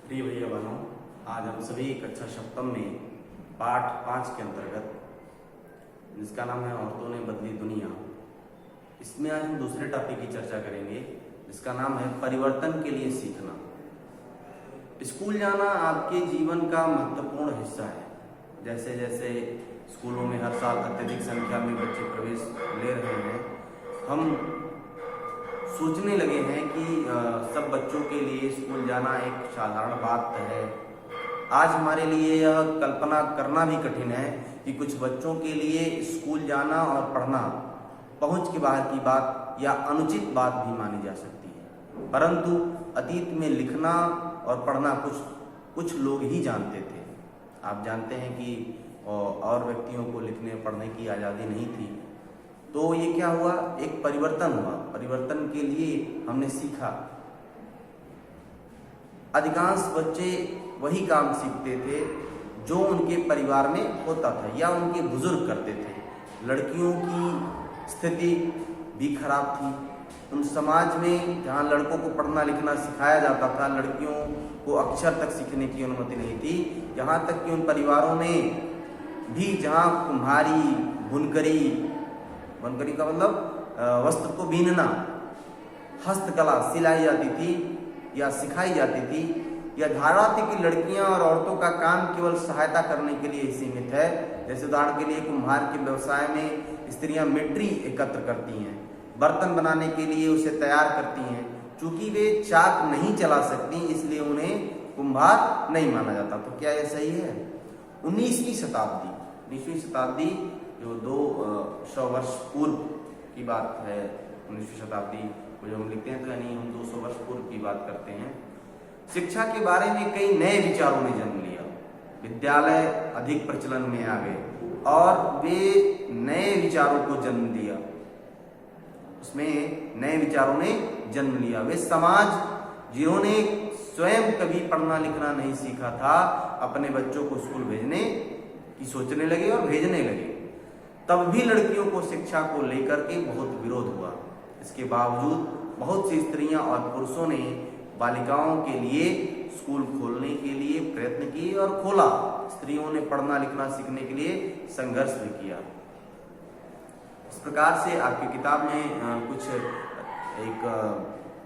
प्रिय भैया बहनों, आज हम सभी कक्षा सप्तम में पाठ 5 के अंतर्गत, जिसका नाम है औरतों ने बदली दुनिया, इसमें आज हम दूसरे टॉपिक की चर्चा करेंगे जिसका नाम है परिवर्तन के लिए सीखना। स्कूल जाना आपके जीवन का महत्वपूर्ण हिस्सा है। जैसे जैसे स्कूलों में हर साल अत्यधिक संख्या में बच्चे प्रवेश ले रहे हैं, हम सोचने लगे हैं कि सब बच्चों के लिए स्कूल जाना एक साधारण बात है। आज हमारे लिए यह कल्पना करना भी कठिन है कि कुछ बच्चों के लिए स्कूल जाना और पढ़ना पहुंच के बाहर की बात या अनुचित बात भी मानी जा सकती है। परंतु अतीत में लिखना और पढ़ना कुछ लोग ही जानते थे। आप जानते हैं कि और व्यक्तियों को लिखने पढ़ने की आज़ादी नहीं थी। तो ये क्या हुआ, एक परिवर्तन हुआ। परिवर्तन के लिए हमने सीखा। अधिकांश बच्चे वही काम सीखते थे जो उनके परिवार में होता था या उनके बुजुर्ग करते थे। लड़कियों की स्थिति भी खराब थी। उन समाज में जहाँ लड़कों को पढ़ना लिखना सिखाया जाता था, लड़कियों को अक्षर तक सीखने की अनुमति नहीं थी। यहाँ तक कि उन परिवारों में भी जहाँ कुम्हारी, बुनकरी का मतलब वस्त्र को बीनना, हस्तकला सिलाई जाती थी या सिखाई जाती थी, या धारणा थी कि लड़कियां और औरतों का काम केवल सहायता करने के लिए ही सीमित है। जैसे उदाहरण के लिए कुम्हार के व्यवसाय में स्त्रियां मिट्टी एकत्र करती हैं, बर्तन बनाने के लिए उसे तैयार करती हैं। चूंकि वे चाक नहीं चला सकती, इसलिए उन्हें कुम्हार नहीं माना जाता। तो क्या यह सही है? 19वीं शताब्दी जो 200 वर्ष पूर्व की बात है, 19वीं शताब्दी को जब हम लिखते हैं तो यानी हम 200 वर्ष पूर्व की बात करते हैं। शिक्षा के बारे में कई नए विचारों ने जन्म लिया। विद्यालय अधिक प्रचलन में आ गए और वे नए विचारों को जन्म दिया। उसमें नए विचारों ने जन्म लिया। वे समाज जिन्होंने स्वयं कभी पढ़ना लिखना नहीं सीखा था, अपने बच्चों को स्कूल भेजने की सोचने लगे और भेजने लगे। तब भी लड़कियों को शिक्षा को लेकर के बहुत विरोध हुआ। इसके बावजूद बहुत सी स्त्रियां और पुरुषों ने बालिकाओं के लिए स्कूल खोलने के लिए प्रयत्न किए और खोला। स्त्रियों ने पढ़ना लिखना सीखने के लिए संघर्ष भी किया। इस प्रकार से आपकी किताब में एक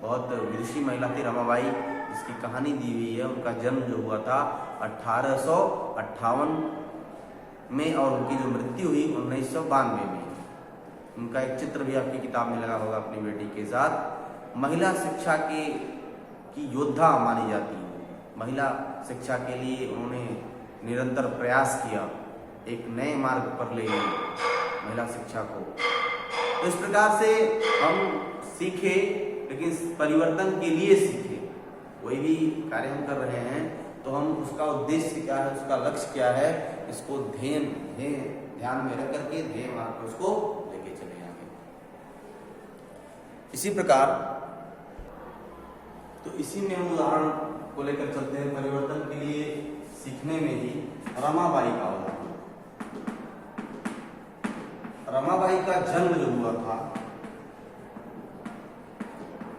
बहुत विदुषी महिला थी, रमाबाई, जिसकी कहानी दी हुई है। उनका जन्म जो हुआ था 1858 में और उनकी जो मृत्यु हुई 1992 में। उनका एक चित्र भी आपकी किताब में लगा होगा अपनी बेटी के साथ। महिला शिक्षा की योद्धा मानी जाती है। महिला शिक्षा के लिए उन्होंने निरंतर प्रयास किया, एक नए मार्ग पर ले गई महिला शिक्षा को। तो इस प्रकार से हम सीखे, लेकिन परिवर्तन के लिए सीखे। कोई भी कार्य हम कर रहे हैं तो हम उसका उद्देश्य क्या है, उसका लक्ष्य क्या है, इसको ध्यान में रख करके ध्येय मार्ग पर उसको लेके चले आगे। इसी प्रकार तो इसी में हम उदाहरण को लेकर चलते हैं। परिवर्तन के लिए सीखने में ही रमाबाई का उदाहरण। रमाबाई का जन्म जो हुआ था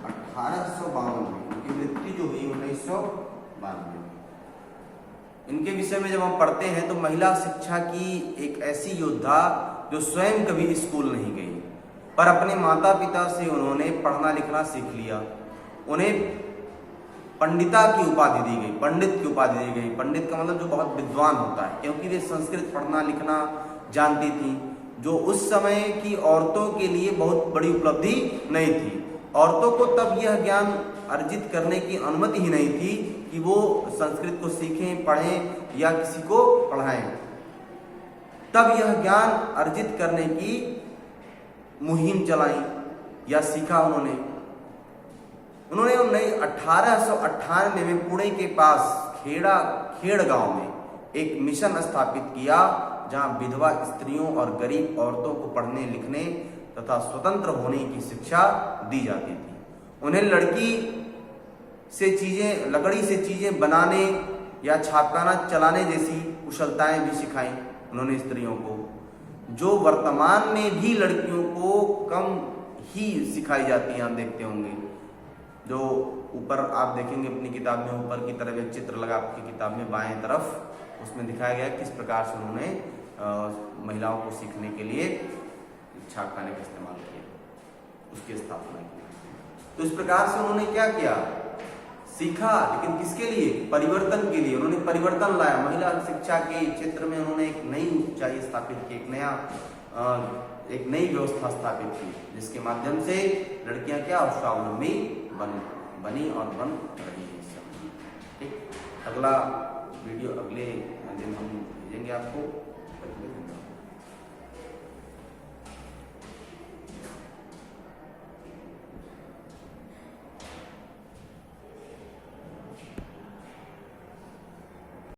1852 में, उनकी मृत्यु जो हुई 1992 में। इनके विषय में जब हम पढ़ते हैं तो महिला शिक्षा की एक ऐसी योद्धा जो स्वयं कभी स्कूल नहीं गई, पर अपने माता पिता से उन्होंने पढ़ना लिखना सीख लिया। उन्हें पंडिता की उपाधि दी गई, पंडित की उपाधि दी गई। पंडित का मतलब जो बहुत विद्वान होता है, क्योंकि वे संस्कृत पढ़ना लिखना जानती थी, जो उस समय की औरतों के लिए बहुत बड़ी उपलब्धि नहीं थी। औरतों को तब यह ज्ञान अर्जित करने की अनुमति ही नहीं थी कि वो संस्कृत को सीखें, पढ़ें या किसी को पढ़ाएं। तब यह ज्ञान अर्जित करने की मुहिम चलाई या सीखा उन्होंने 1898 में पुणे के पास खेड़ गांव में एक मिशन स्थापित किया, जहां विधवा स्त्रियों और गरीब औरतों को पढ़ने लिखने तथा स्वतंत्र होने की शिक्षा दी जाती थी। उन्हें लकड़ी से चीजें बनाने या छापखाना चलाने जैसी कुशलताएं भी सिखाई उन्होंने स्त्रियों को, जो वर्तमान में भी लड़कियों को कम ही सिखाई जाती हैं। आप देखते होंगे जो ऊपर आप देखेंगे अपनी किताब में, ऊपर की तरफ एक चित्र लगा आपकी किताब में बाएं तरफ, उसमें दिखाया गया किस प्रकार से उन्होंने महिलाओं को सीखने के लिए छापखाने का इस्तेमाल किया, उसकी स्थापना की। तो इस प्रकार से उन्होंने क्या किया, सीखा, लेकिन किसके लिए, परिवर्तन के लिए। उन्होंने परिवर्तन लाया, महिला शिक्षा के क्षेत्र में उन्होंने एक नई ऊंचाई स्थापित की, एक नई व्यवस्था स्थापित की, जिसके माध्यम से लड़कियां क्या स्वावलंबी बनी और बन रही है। ठीक, अगला वीडियो अगले दिन हम भेजेंगे आपको।